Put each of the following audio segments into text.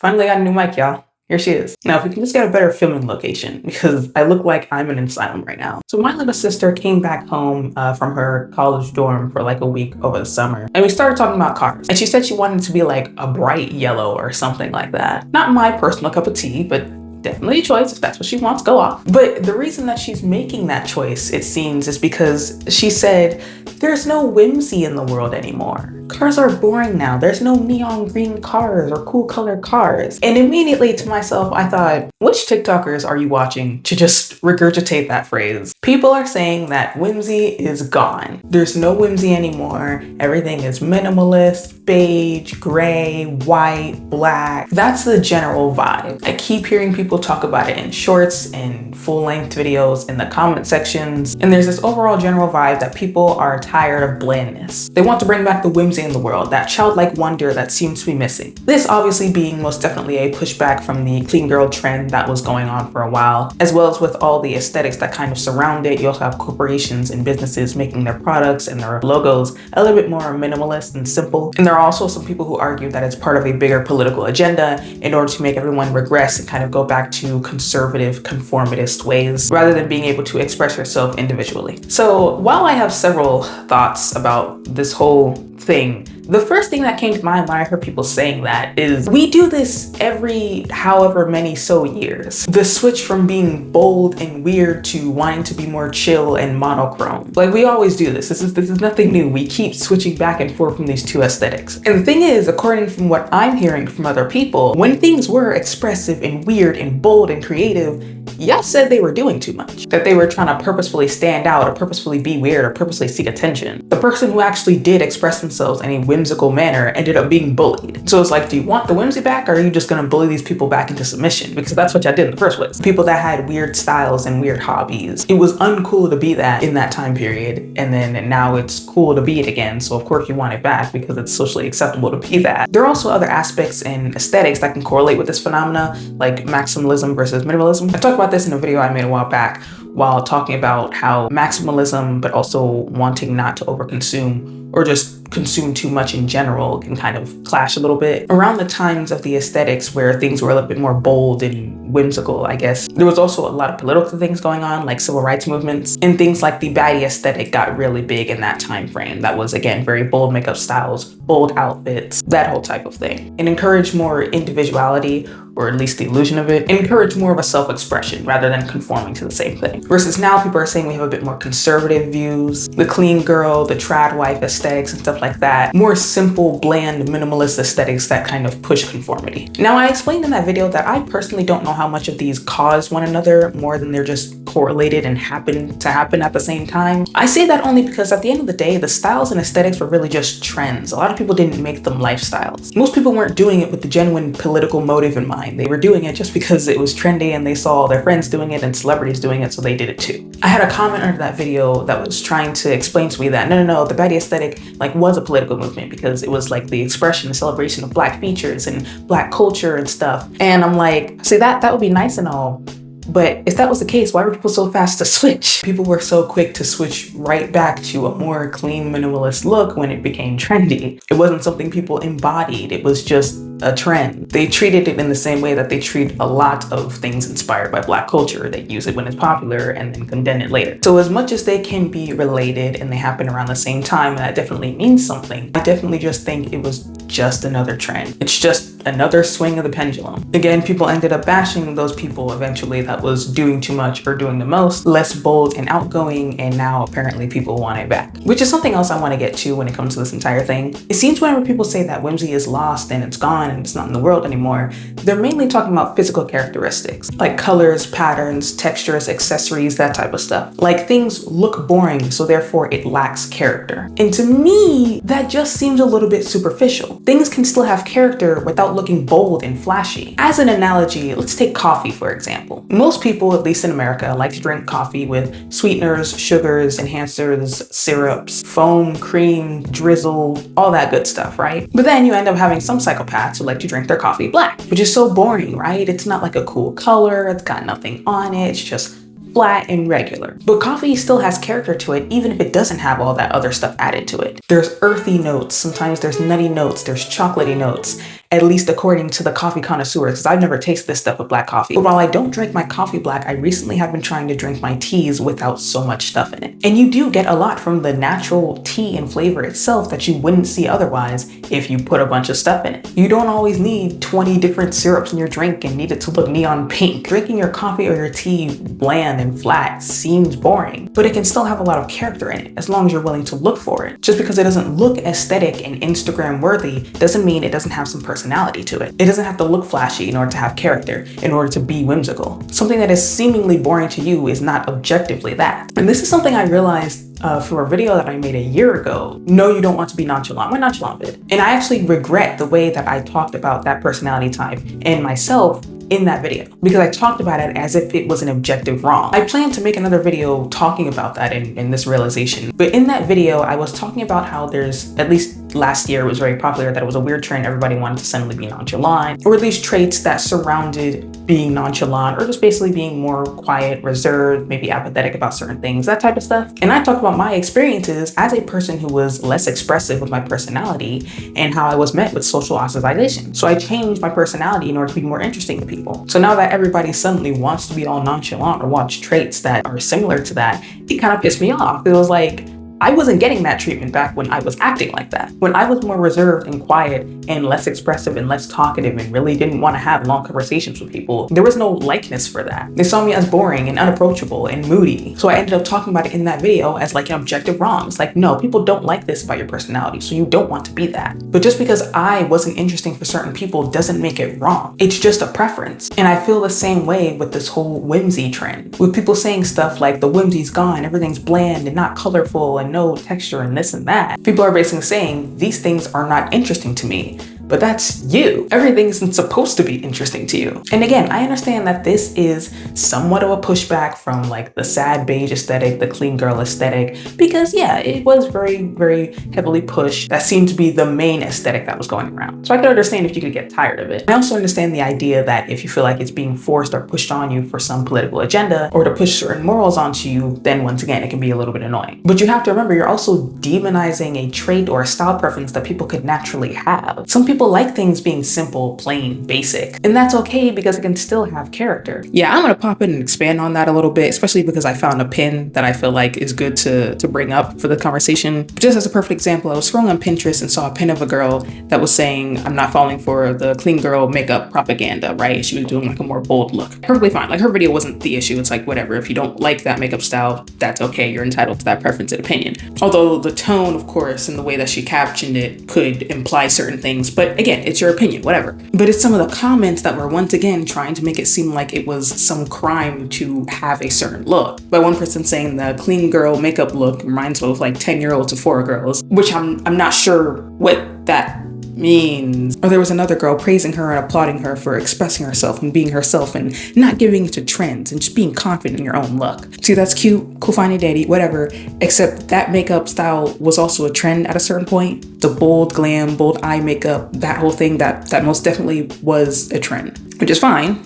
Finally got a new mic, y'all. Here she is. Now, if we can just get a better filming location, because I look like I'm in an asylum right now. So my little sister came back home from her college dorm for like a week over the summer. And we started talking about cars. And she said she wanted to be like a bright yellow or something like that. Not my personal cup of tea, but definitely a choice. If that's what she wants, go off. But the reason that she's making that choice, it seems, is because she said, there's no whimsy in the world anymore. Cars are boring now. There's no neon green cars or cool colored cars. And immediately to myself, I thought, which TikTokers are you watching to just regurgitate that phrase? People are saying that whimsy is gone. There's no whimsy anymore. Everything is minimalist, beige, gray, white, black. That's the general vibe. I keep hearing people talk about it in shorts and full-length videos in the comment sections. And there's this overall general vibe that people are tired of blandness. They want to bring back the whimsy in the world, that childlike wonder that seems to be missing. This obviously being most definitely a pushback from the clean girl trend that was going on for a while, as well as with all the aesthetics that kind of surround it. You also have corporations and businesses making their products and their logos a little bit more minimalist and simple. And there are also some people who argue that it's part of a bigger political agenda in order to make everyone regress and kind of go back to conservative, conformist ways, rather than being able to express yourself individually. So while I have several thoughts about this whole thing, the first thing that came to mind when I heard people saying that is, we do this every however many so years. The switch from being bold and weird to wanting to be more chill and monochrome. Like, we always do this. This is nothing new. We keep switching back and forth from these two aesthetics. And the thing is, according from what I'm hearing from other people, when things were expressive and weird and bold and creative, y'all said they were doing too much. That they were trying to purposefully stand out or purposefully be weird or purposefully seek attention. The person who actually did express themselves in a whimsical manner ended up being bullied. So it's like, do you want the whimsy back, or are you just gonna bully these people back into submission? Because that's what y'all did in the first place. People that had weird styles and weird hobbies. It was uncool to be that in that time period, and then now it's cool to be it again. So of course you want it back because it's socially acceptable to be that. There are also other aspects and aesthetics that can correlate with this phenomena, like maximalism versus minimalism. I talked about this in a video I made a while back while talking about how maximalism, but also wanting not to overconsume or just consume too much in general, can kind of clash a little bit. Around the times of the aesthetics where things were a little bit more bold and whimsical, I guess, there was also a lot of political things going on, like civil rights movements, and things like the baddie aesthetic got really big in that time frame. That was, again, very bold makeup styles, bold outfits, that whole type of thing. It encouraged more individuality, or at least the illusion of it, and encourage more of a self-expression rather than conforming to the same thing. Versus now people are saying we have a bit more conservative views, the clean girl, the trad wife aesthetics and stuff like that. More simple, bland, minimalist aesthetics that kind of push conformity. Now, I explained in that video that I personally don't know how much of these cause one another more than they're just correlated and happen to happen at the same time. I say that only because at the end of the day, the styles and aesthetics were really just trends. A lot of people didn't make them lifestyles. Most people weren't doing it with the genuine political motive in mind. They were doing it just because it was trendy and they saw their friends doing it and celebrities doing it, so they did it too. I had a comment under that video that was trying to explain to me that no, the baddie aesthetic was a political movement because it was like the expression and celebration of Black features and Black culture and stuff. And I'm like, see, that would be nice and all, but if that was the case, why were people so fast to switch? People were so quick to switch right back to a more clean, minimalist look when it became trendy. It wasn't something people embodied. It was just a trend. They treated it in the same way that they treat a lot of things inspired by Black culture. They use it when it's popular and then condemn it later. So as much as they can be related and they happen around the same time, and that definitely means something, I definitely just think it was just another trend. It's just another swing of the pendulum. Again, people ended up bashing those people eventually that was doing too much or doing the most, less bold and outgoing, and now apparently people want it back. Which is something else I want to get to when it comes to this entire thing. It seems whenever people say that whimsy is lost and it's gone and it's not in the world anymore, they're mainly talking about physical characteristics, like colors, patterns, textures, accessories, that type of stuff. Like things look boring, so therefore it lacks character. And to me, that just seems a little bit superficial. Things can still have character without looking bold and flashy. As an analogy, let's take coffee, for example. Most people, at least in America, like to drink coffee with sweeteners, sugars, enhancers, syrups, foam, cream, drizzle, all that good stuff, right? But then you end up having some psychopaths who like to drink their coffee black, which is so boring, right? It's not like a cool color, it's got nothing on it, it's just flat and regular. But coffee still has character to it, even if it doesn't have all that other stuff added to it. There's earthy notes, sometimes there's nutty notes, there's chocolatey notes. at least according to the coffee connoisseurs, because I've never tasted this stuff with black coffee. But while I don't drink my coffee black, I recently have been trying to drink my teas without so much stuff in it. And you do get a lot from the natural tea and flavor itself that you wouldn't see otherwise if you put a bunch of stuff in it. You don't always need 20 different syrups in your drink and need it to look neon pink. Drinking your coffee or your tea bland and flat seems boring, but it can still have a lot of character in it as long as you're willing to look for it. Just because it doesn't look aesthetic and Instagram worthy doesn't mean it doesn't have some personality to it. It doesn't have to look flashy in order to have character, in order to be whimsical. Something that is seemingly boring to you is not objectively that. And this is something I realized from a video that I made a year ago. No, you don't want to be nonchalant. My nonchalant vid. And I actually regret the way that I talked about that personality type and myself in that video, because I talked about it as if it was an objective wrong. I plan to make another video talking about that in this realization. But in that video, I was talking about how there's, at least last year, it was very popular that it was a weird trend. Everybody wanted to suddenly be nonchalant, or these traits that surrounded being nonchalant, or just basically being more quiet, reserved, maybe apathetic about certain things, that type of stuff. And I talked about my experiences as a person who was less expressive with my personality and how I was met with social ostracization. So I changed my personality in order to be more interesting to people. So now that everybody suddenly wants to be all nonchalant or watch traits that are similar to that, it kind of pissed me off. It was like, I wasn't getting that treatment back when I was acting like that. When I was more reserved and quiet and less expressive and less talkative and really didn't want to have long conversations with people, there was no likeness for that. They saw me as boring and unapproachable and moody. So I ended up talking about it in that video as like an objective wrong. It's like, no, people don't like this about your personality, so you don't want to be that. But just because I wasn't interesting for certain people doesn't make it wrong. It's just a preference. And I feel the same way with this whole whimsy trend, with people saying stuff like the whimsy's gone, everything's bland and not colorful and no texture and this and that. People are basically saying these things are not interesting to me. But that's you. Everything isn't supposed to be interesting to you. And again, I understand that this is somewhat of a pushback from like the sad beige aesthetic, the clean girl aesthetic, because yeah, it was very, very heavily pushed. That seemed to be the main aesthetic that was going around. So I could understand if you could get tired of it. I also understand the idea that if you feel like it's being forced or pushed on you for some political agenda or to push certain morals onto you, then once again, it can be a little bit annoying. But you have to remember, you're also demonizing a trait or a style preference that people could naturally have. Some people like things being simple, plain, basic, and that's okay because it can still have character. Yeah, I'm gonna pop in and expand on that a little bit, especially because I found a pin that I feel like is good to bring up for the conversation. Just as a perfect example, I was scrolling on Pinterest and saw a pin of a girl that was saying, I'm not falling for the clean girl makeup propaganda, right? She was doing like a more bold look. Perfectly fine. Like her video wasn't the issue. It's like, whatever, if you don't like that makeup style, that's okay. You're entitled to that preference and opinion. Although the tone, of course, and the way that she captioned it could imply certain things, but again, it's your opinion, whatever. But it's some of the comments that were once again trying to make it seem like it was some crime to have a certain look. By one person saying the clean girl makeup look reminds me of like 10-year-old Sephora girls, which I'm not sure what that means. Or there was another girl praising her and applauding her for expressing herself and being herself and not giving into trends and just being confident in your own look. See, that's cute, cool, fine and dandy, whatever, except that makeup style was also a trend at a certain point. The bold glam, bold eye makeup, that whole thing, that most definitely was a trend, which is fine.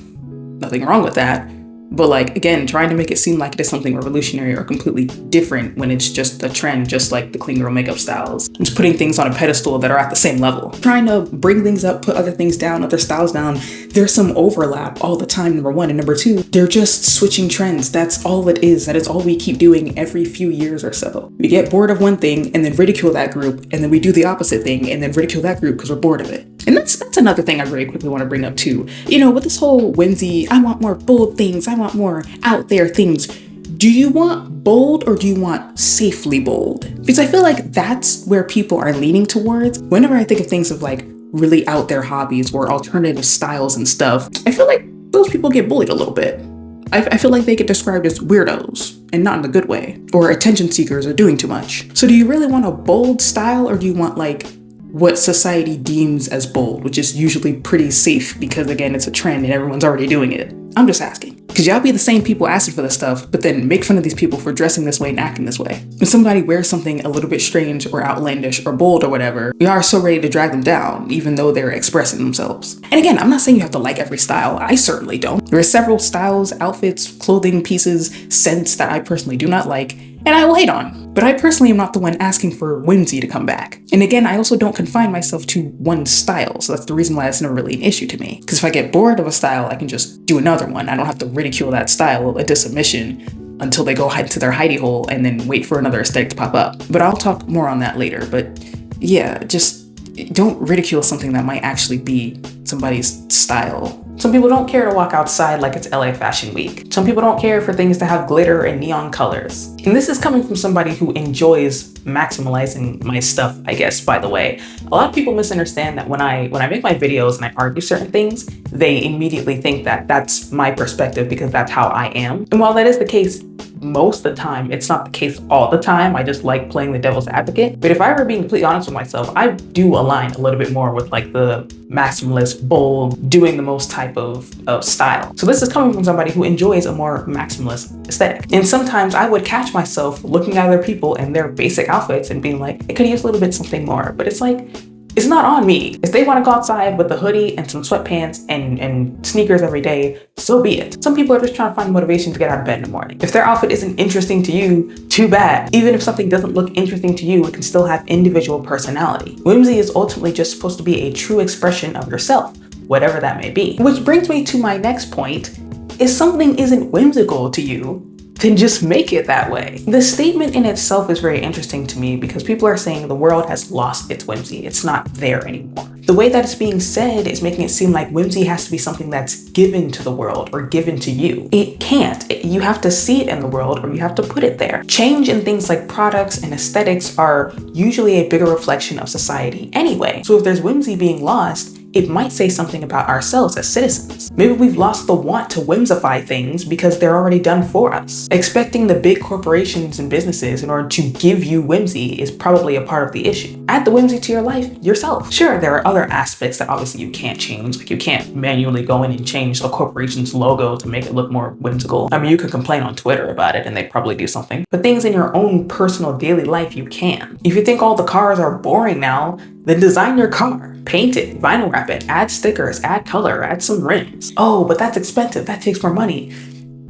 Nothing wrong with that. But like, again, trying to make it seem like it is something revolutionary or completely different when it's just a trend, just like the clean girl makeup styles. Just putting things on a pedestal that are at the same level. Trying to bring things up, put other things down, other styles down. There's some overlap all the time, number one. And number two, they're just switching trends. That's all it is. That is all we keep doing every few years or so. We get bored of one thing and then ridicule that group. And then we do the opposite thing and then ridicule that group because we're bored of it. And that's another thing I very quickly want to bring up too. You know, with this whole whimsy, I want more bold things, I want more out there things. Do you want bold or do you want safely bold? Because I feel like that's where people are leaning towards. Whenever I think of things of like really out there hobbies or alternative styles and stuff, I feel like those people get bullied a little bit. I feel like they get described as weirdos, and not in a good way, or attention seekers or doing too much. So do you really want a bold style or do you want like what society deems as bold, which is usually pretty safe because again, it's a trend and everyone's already doing it? I'm just asking. Because y'all be the same people asking for this stuff, but then make fun of these people for dressing this way and acting this way. When somebody wears something a little bit strange or outlandish or bold or whatever, we are so ready to drag them down, even though they're expressing themselves. And again, I'm not saying you have to like every style. I certainly don't. There are several styles, outfits, clothing pieces, scents that I personally do not like. and I will hate on. But I personally am not the one asking for whimsy to come back. And again, I also don't confine myself to one style, so that's the reason why it's never really an issue to me. Because if I get bored of a style, I can just do another one. I don't have to ridicule that style into submission until they go hide to their hidey hole and then wait for another aesthetic to pop up. But I'll talk more on that later. But yeah, just don't ridicule something that might actually be somebody's style. Some people don't care to walk outside like it's LA Fashion Week. Some people don't care for things to have glitter and neon colors. And this is coming from somebody who enjoys maximalizing my stuff, I guess, by the way. A lot of people misunderstand that when I make my videos and I argue certain things, they immediately think that that's my perspective because that's how I am. And while that is the case most of the time, it's not the case all the time. I just like playing the devil's advocate. But if I were being completely honest with myself, I do align a little bit more with like the maximalist, bold, doing the most type of style. So this is coming from somebody who enjoys a more maximalist aesthetic. And sometimes I would catch myself looking at other people and their basic outfits and being like, it could use a little bit something more. But it's like, it's not on me. If they want to go outside with a hoodie and some sweatpants and sneakers every day, so be it. Some people are just trying to find motivation to get out of bed in the morning. If their outfit isn't interesting to you, too bad. Even if something doesn't look interesting to you, it can still have individual personality. Whimsy is ultimately just supposed to be a true expression of yourself, whatever that may be. Which brings me to my next point. If something isn't whimsical to you, then just make it that way. The statement in itself is very interesting to me because people are saying the world has lost its whimsy. It's not there anymore. The way that it's being said is making it seem like whimsy has to be something that's given to the world or given to you. It can't. You have to see it in the world or you have to put it there. Change in things like products and aesthetics are usually a bigger reflection of society anyway. So if there's whimsy being lost, it might say something about ourselves as citizens. Maybe we've lost the want to whimsify things because they're already done for us. Expecting the big corporations and businesses in order to give you whimsy is probably a part of the issue. Add the whimsy to your life yourself. Sure, there are other aspects that obviously you can't change. Like you can't manually go in and change the corporation's logo to make it look more whimsical. I mean, you could complain on Twitter about it and they probably do something. But things in your own personal daily life, you can. If you think all the cars are boring now, then design your car. Paint it, vinyl wrap it, add stickers, add color, add some rims. Oh, but that's expensive, that takes more money.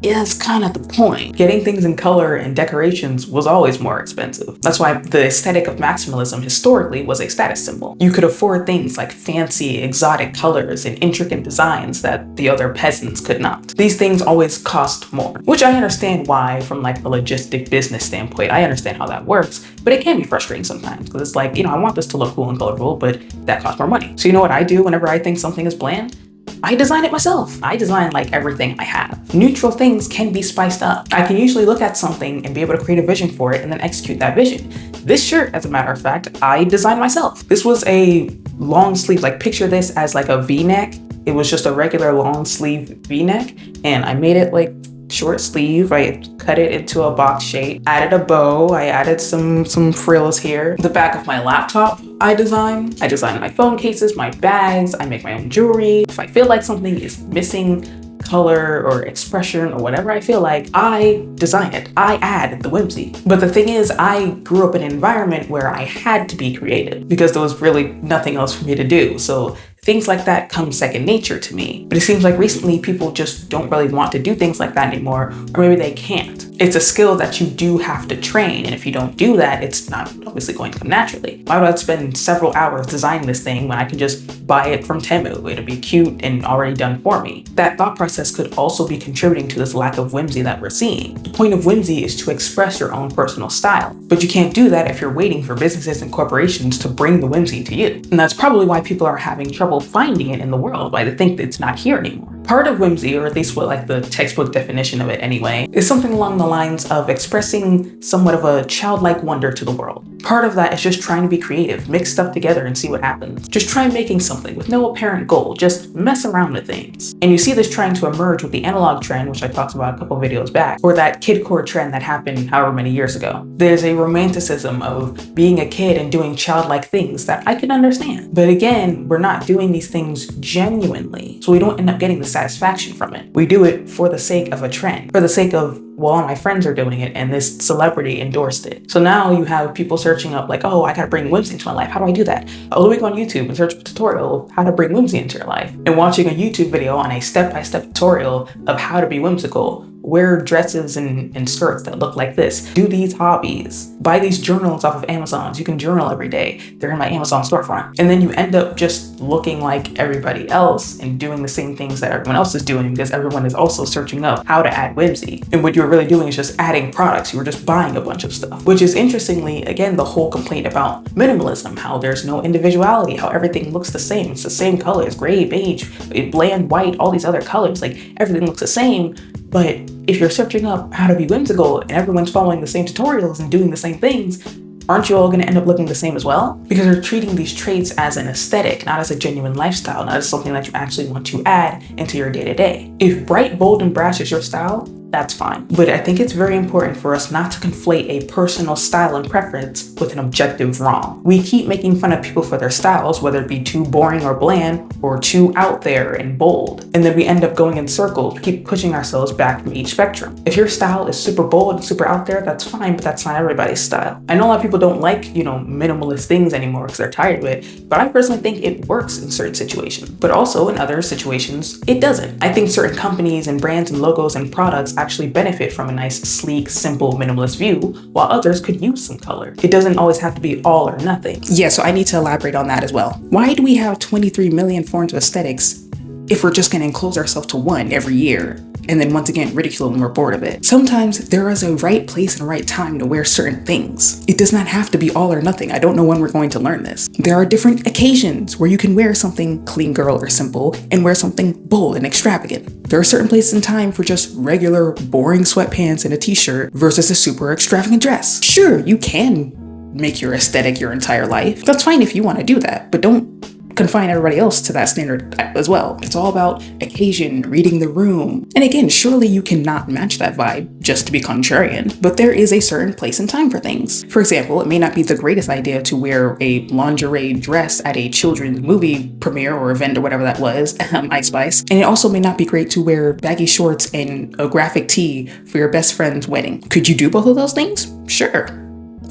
Yeah, that's kind of the point. Getting things in color and decorations was always more expensive. That's why the aesthetic of maximalism historically was a status symbol. You could afford things like fancy, exotic colors and intricate designs that the other peasants could not. These things always cost more, which I understand why from like a logistic business standpoint. I understand how that works, but it can be frustrating sometimes because it's like, I want this to look cool and colorful, but that costs more money. So you know what I do whenever I think something is bland? I design it myself. I design like everything I have. Neutral things can be spiced up. I can usually look at something and be able to create a vision for it and then execute that vision. This shirt, as a matter of fact, I designed myself. This was a long sleeve, like picture this as like a V-neck. It was just a regular long sleeve V-neck and I made it like short sleeve. I cut it into a box shape, added a bow, I added some frills here. The back of my laptop I design my phone cases, my bags, I make my own jewelry. If I feel like something is missing color or expression or whatever I feel like, I design it. I add the whimsy. But the thing is, I grew up in an environment where I had to be creative because there was really nothing else for me to do. So things like that come second nature to me. But it seems like recently people just don't really want to do things like that anymore, or maybe they can't. It's a skill that you do have to train, and if you don't do that, it's not obviously going to come naturally. Why would I spend several hours designing this thing when I can just buy it from Temu? It'll be cute and already done for me. That thought process could also be contributing to this lack of whimsy that we're seeing. The point of whimsy is to express your own personal style, but you can't do that if you're waiting for businesses and corporations to bring the whimsy to you. And that's probably why people are having trouble finding it in the world, why they think that it's not here anymore. Part of whimsy, or at least what like the textbook definition of it anyway, is something along the lines of expressing somewhat of a childlike wonder to the world. Part of that is just trying to be creative, mix stuff together and see what happens. Just try making something with no apparent goal, just mess around with things. And you see this trying to emerge with the analog trend, which I talked about a couple videos back, or that kidcore trend that happened however many years ago. There's a romanticism of being a kid and doing childlike things that I can understand. But again, we're not doing these things genuinely, so we don't end up getting the satisfaction from it. We do it for the sake of a trend, for the sake of, well, all my friends are doing it and this celebrity endorsed it. So now you have people searching up like, oh, I gotta bring whimsy into my life. How do I do that? I'll go on YouTube and search a tutorial of how to bring whimsy into your life. And watching a YouTube video on a step-by-step tutorial of how to be whimsical wear dresses and skirts that look like this, do these hobbies, buy these journals off of Amazon. You can journal every day. They're in my Amazon storefront. And then you end up just looking like everybody else and doing the same things that everyone else is doing because everyone is also searching up how to add whimsy. And what you're really doing is just adding products. You were just buying a bunch of stuff, which is interestingly, again, the whole complaint about minimalism, how there's no individuality, how everything looks the same. It's the same colors, gray, beige, bland, white, all these other colors, like everything looks the same. But if you're searching up how to be whimsical and everyone's following the same tutorials and doing the same things, aren't you all going to end up looking the same as well? Because you're treating these traits as an aesthetic, not as a genuine lifestyle, not as something that you actually want to add into your day-to-day. If bright, bold, and brash is your style, that's fine. But I think it's very important for us not to conflate a personal style and preference with an objective wrong. We keep making fun of people for their styles, whether it be too boring or bland or too out there and bold. And then we end up going in circles, keep pushing ourselves back from each spectrum. If your style is super bold and super out there, that's fine, but that's not everybody's style. I know a lot of people don't like, minimalist things anymore because they're tired of it, but I personally think it works in certain situations. But also in other situations, it doesn't. I think certain companies and brands and logos and products actually benefit from a nice, sleek, simple, minimalist view, while others could use some color. It doesn't always have to be all or nothing. Yeah, so I need to elaborate on that as well. Why do we have 23 million forms of aesthetics if we're just gonna enclose ourselves to one every year? And then once again, ridicule when we're bored of it. Sometimes there is a right place and a right time to wear certain things. It does not have to be all or nothing. I don't know when we're going to learn this. There are different occasions where you can wear something clean girl or simple and wear something bold and extravagant. There are certain places and time for just regular, boring sweatpants and a t-shirt versus a super extravagant dress. Sure, you can make your aesthetic your entire life. That's fine if you want to do that, but don't confine everybody else to that standard as well. It's all about occasion, reading the room. And again, surely you cannot match that vibe just to be contrarian, but there is a certain place and time for things. For example, it may not be the greatest idea to wear a lingerie dress at a children's movie premiere or event or whatever that was, Ice Spice. And it also may not be great to wear baggy shorts and a graphic tee for your best friend's wedding. Could you do both of those things? Sure.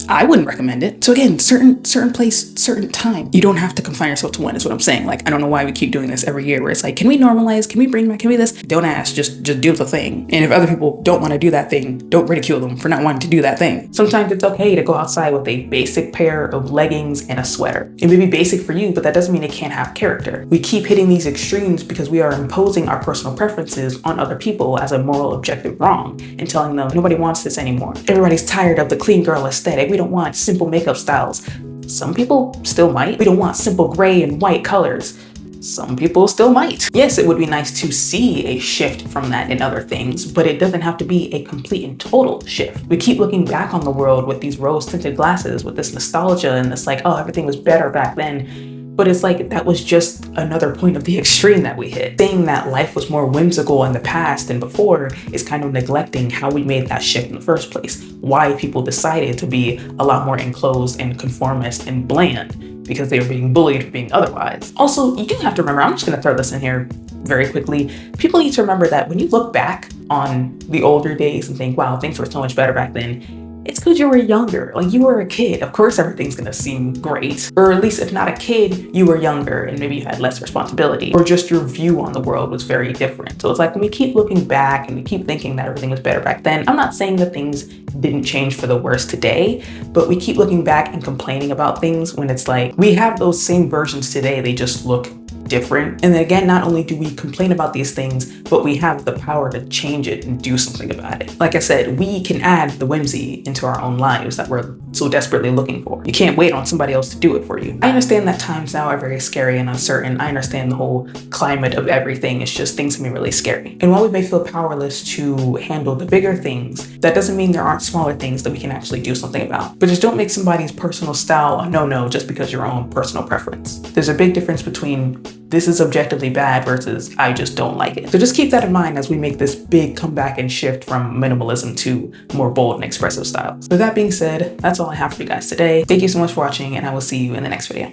I wouldn't recommend it. So again, certain place, certain time. You don't have to confine yourself to one, is what I'm saying. Like, I don't know why we keep doing this every year where it's like, can we normalize? Can we bring back? Can we this? Don't ask, just do the thing. And if other people don't want to do that thing, don't ridicule them for not wanting to do that thing. Sometimes it's okay to go outside with a basic pair of leggings and a sweater. It may be basic for you, but that doesn't mean it can't have character. We keep hitting these extremes because we are imposing our personal preferences on other people as a moral objective wrong and telling them nobody wants this anymore. Everybody's tired of the clean girl aesthetic. We don't want simple makeup styles. Some people still might. We don't want simple gray and white colors. Some people still might. Yes, it would be nice to see a shift from that in other things, but it doesn't have to be a complete and total shift. We keep looking back on the world with these rose-tinted glasses, with this nostalgia and this like, oh, everything was better back then. But it's like, that was just another point of the extreme that we hit. Saying that life was more whimsical in the past than before is kind of neglecting how we made that shift in the first place. Why people decided to be a lot more enclosed and conformist and bland, because they were being bullied for being otherwise. Also, you do have to remember, I'm just gonna throw this in here very quickly. People need to remember that when you look back on the older days and think, wow, things were so much better back then, it's because you were younger. Like, you were a kid. Of course, everything's gonna seem great. Or at least if not a kid, you were younger and maybe you had less responsibility, or just your view on the world was very different. So it's like, when we keep looking back and we keep thinking that everything was better back then, I'm not saying that things didn't change for the worse today, but we keep looking back and complaining about things when it's like, we have those same versions today, they just look different. And then again, not only do we complain about these things, but we have the power to change it and do something about it. Like I said, we can add the whimsy into our own lives that we're so desperately looking for. You can't wait on somebody else to do it for you. I understand that times now are very scary and uncertain. I understand the whole climate of everything. It's just, things can be really scary. And while we may feel powerless to handle the bigger things, that doesn't mean there aren't smaller things that we can actually do something about. But just don't make somebody's personal style a no-no just because your own personal preference. There's a big difference between this is objectively bad versus I just don't like it. So just keep that in mind as we make this big comeback and shift from minimalism to more bold and expressive styles. With that being said, that's all I have for you guys today. Thank you so much for watching, and I will see you in the next video.